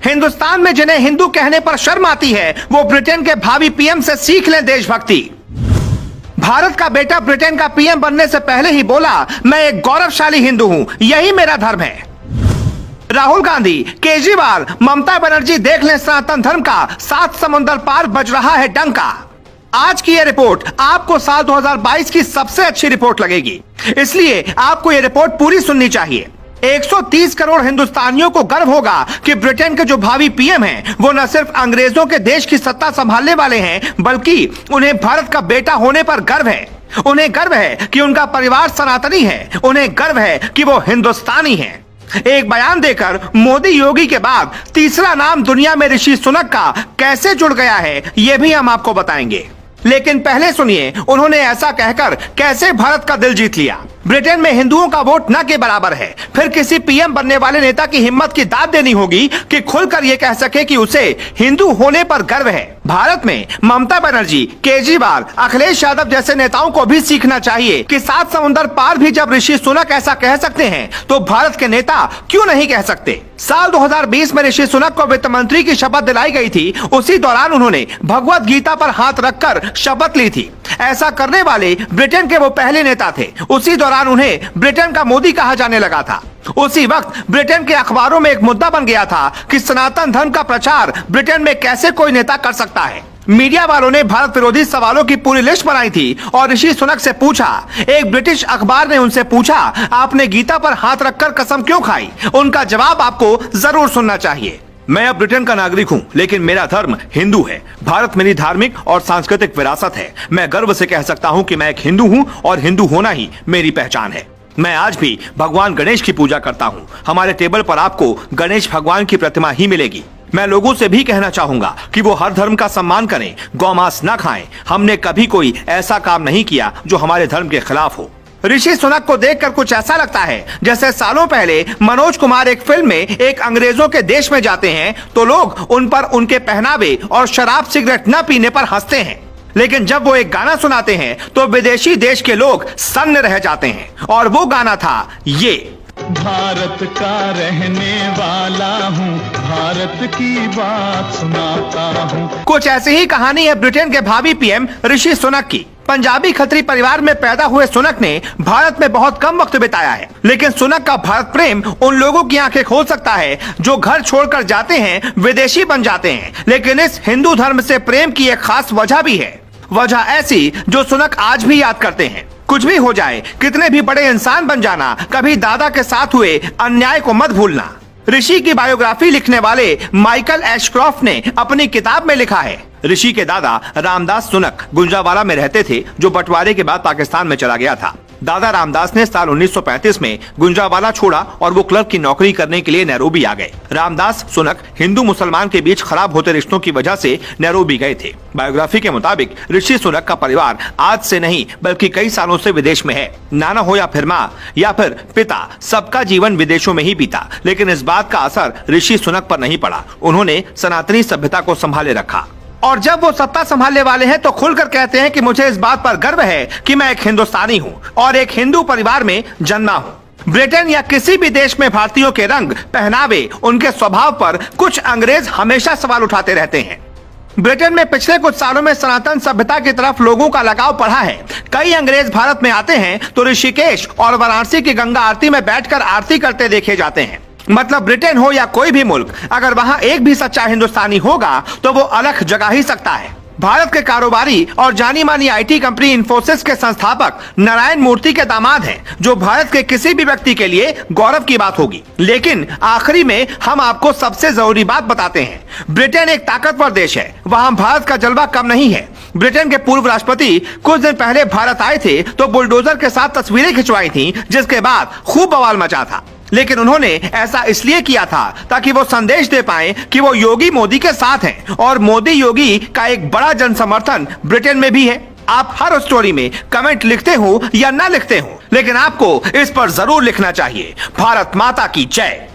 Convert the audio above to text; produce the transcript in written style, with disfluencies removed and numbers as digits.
हिंदुस्तान में जिन्हें हिंदू कहने पर शर्म आती है वो ब्रिटेन के भावी पीएम से सीख लें देशभक्ति। भारत का बेटा ब्रिटेन का पीएम बनने से पहले ही बोला, मैं एक गौरवशाली हिंदू हूं, यही मेरा धर्म है। राहुल गांधी, केजरीवाल, ममता बनर्जी, देख लें सनातन धर्म का 7 समुंदर पार बज रहा है डंका। आज की यह रिपोर्ट आपको साल 2022 की सबसे अच्छी रिपोर्ट लगेगी, इसलिए आपको यह रिपोर्ट पूरी सुननी चाहिए। 130 करोड़ हिंदुस्तानियों को गर्व होगा कि ब्रिटेन के जो भावी पीएम हैं, वो न सिर्फ अंग्रेजों के देश की सत्ता संभालने वाले हैं, बल्कि उन्हें भारत का बेटा होने पर गर्व है। उन्हें गर्व है कि उनका परिवार सनातनी है, उन्हें गर्व है कि वो हिंदुस्तानी हैं। एक बयान देकर मोदी योगी के बाद तीसरा नाम दुनिया में ऋषि सुनक का कैसे जुड़ गया है, यह भी हम आपको बताएंगे। लेकिन पहले सुनिए उन्होंने ऐसा कहकर कैसे भारत का दिल जीत लिया। ब्रिटेन में हिंदुओं का वोट न के बराबर है, फिर किसी पीएम बनने वाले नेता की हिम्मत की दाद देनी होगी कि खुलकर यह कह सके कि उसे हिंदू होने पर गर्व है। भारत में ममता बनर्जी, केजरीवाल, अखिलेश यादव जैसे नेताओं को भी सीखना चाहिए कि 7 समुंदर पार भी जब ऋषि सुनक ऐसा कह सकते हैं तो भारत के नेता क्यों नहीं कह सकते। साल 2020 में ऋषि सुनक को वित्त मंत्री की शपथ दिलाई गई थी। उसी दौरान उन्होंने भगवत गीता पर हाथ रखकर शपथ ली थी। ऐसा करने वाले ब्रिटेन के वो पहले नेता थे। उसी दौरान उन्हें ब्रिटेन का मोदी कहा जाने लगा था। उसी वक्त ब्रिटेन के अखबारों में एक मुद्दा बन गया था कि सनातन धर्म का प्रचार ब्रिटेन में कैसे कोई नेता कर सकता है। मीडिया वालों ने भारत विरोधी सवालों की पूरी लिस्ट बनाई थी और ऋषि सुनक से पूछा। एक ब्रिटिश अखबार ने उनसे पूछा, आपने गीता पर हाथ रखकर कसम क्यों खाई? उनका जवाब आपको जरूर सुनना चाहिए। मैं अब ब्रिटेन का नागरिक हूं, लेकिन मेरा धर्म हिंदू है। भारत मेरी धार्मिक और सांस्कृतिक विरासत है। मैं गर्व से कह सकता हूं कि मैं एक हिंदू हूं और हिंदू होना ही मेरी पहचान है। मैं आज भी भगवान गणेश की पूजा करता हूं। हमारे टेबल पर आपको गणेश भगवान की प्रतिमा ही मिलेगी। मैं लोगों से भी कहना चाहूंगा कि वो हर धर्म का सम्मान करें, गौमांस न खाएं। हमने कभी कोई ऐसा काम नहीं किया जो हमारे धर्म के खिलाफ हो। ऋषि सुनक को देखकर कुछ ऐसा लगता है जैसे सालों पहले मनोज कुमार एक फिल्म में एक अंग्रेजों के देश में जाते हैं तो लोग उन पर उनके पहनावे और शराब सिगरेट न पीने पर हंसते हैं, लेकिन जब वो एक गाना सुनाते हैं तो विदेशी देश के लोग सन्न रह जाते हैं। और वो गाना था ये, भारत का रहने वाला हूँ, भारत की बात सुनाता हूँ। कुछ ऐसी ही कहानी है ब्रिटेन के भावी पीएम ऋषि सुनक की। पंजाबी खत्री परिवार में पैदा हुए सुनक ने भारत में बहुत कम वक्त बिताया है, लेकिन सुनक का भारत प्रेम उन लोगों की आंखें खोल सकता है जो घर छोड़कर जाते हैं, विदेशी बन जाते हैं। लेकिन इस हिंदू धर्म से प्रेम की एक खास वजह भी है, वजह ऐसी जो सुनक आज भी याद करते हैं। कुछ भी हो जाए, कितने भी बड़े इंसान बन जाना, कभी दादा के साथ हुए अन्याय को मत भूलना। ऋषि की बायोग्राफी लिखने वाले माइकल एशक्रॉफ्ट ने अपनी किताब में लिखा है, ऋषि के दादा रामदास सुनक गुंजावाला में रहते थे, जो बंटवारे के बाद पाकिस्तान में चला गया था। दादा रामदास ने साल 1935 में गुंजावाला छोड़ा और वो क्लर्क की नौकरी करने के लिए नैरोबी आ गए। रामदास सुनक हिंदू मुसलमान के बीच खराब होते रिश्तों की वजह से नैरोबी गए थे। बायोग्राफी के मुताबिक ऋषि सुनक का परिवार आज से नहीं बल्कि कई सालों से विदेश में है। नाना हो या फिर माँ या फिर पिता, सबका जीवन विदेशों में ही बीता, लेकिन इस बात का असर ऋषि सुनक पर नहीं पड़ा। उन्होंने सनातनी सभ्यता को संभाले रखा और जब वो सत्ता संभालने वाले हैं तो खुलकर कहते हैं कि मुझे इस बात पर गर्व है कि मैं एक हिंदुस्तानी हूँ और एक हिंदू परिवार में जन्मा हूँ। ब्रिटेन या किसी भी देश में भारतीयों के रंग, पहनावे, उनके स्वभाव पर कुछ अंग्रेज हमेशा सवाल उठाते रहते हैं। ब्रिटेन में पिछले कुछ सालों में सनातन सभ्यता की तरफ लोगों का लगाव बढ़ा है। कई अंग्रेज भारत में आते हैं तो ऋषिकेश और वाराणसी की गंगा आरती में बैठकर आरती करते देखे जाते हैं। मतलब ब्रिटेन हो या कोई भी मुल्क, अगर वहाँ एक भी सच्चा हिंदुस्तानी होगा तो वो अलग जगा ही सकता है। भारत के कारोबारी और जानी मानी आईटी कंपनी इन्फोसिस के संस्थापक नारायण मूर्ति के दामाद हैं, जो भारत के किसी भी व्यक्ति के लिए गौरव की बात होगी। लेकिन आखिरी में हम आपको सबसे जरूरी बात बताते हैं। ब्रिटेन एक ताकतवर देश है, वहाँ भारत का जलवा कम नहीं है। ब्रिटेन के पूर्व राष्ट्रपति कुछ दिन पहले भारत आए थे तो बुलडोजर के साथ तस्वीरें खिंचवाई थी, जिसके बाद खूब बवाल मचा था। लेकिन उन्होंने ऐसा इसलिए किया था ताकि वो संदेश दे पाएं कि वो योगी मोदी के साथ हैं और मोदी योगी का एक बड़ा जन समर्थन ब्रिटेन में भी है। आप हर स्टोरी में कमेंट लिखते हो या ना लिखते हो, लेकिन आपको इस पर जरूर लिखना चाहिए, भारत माता की जय।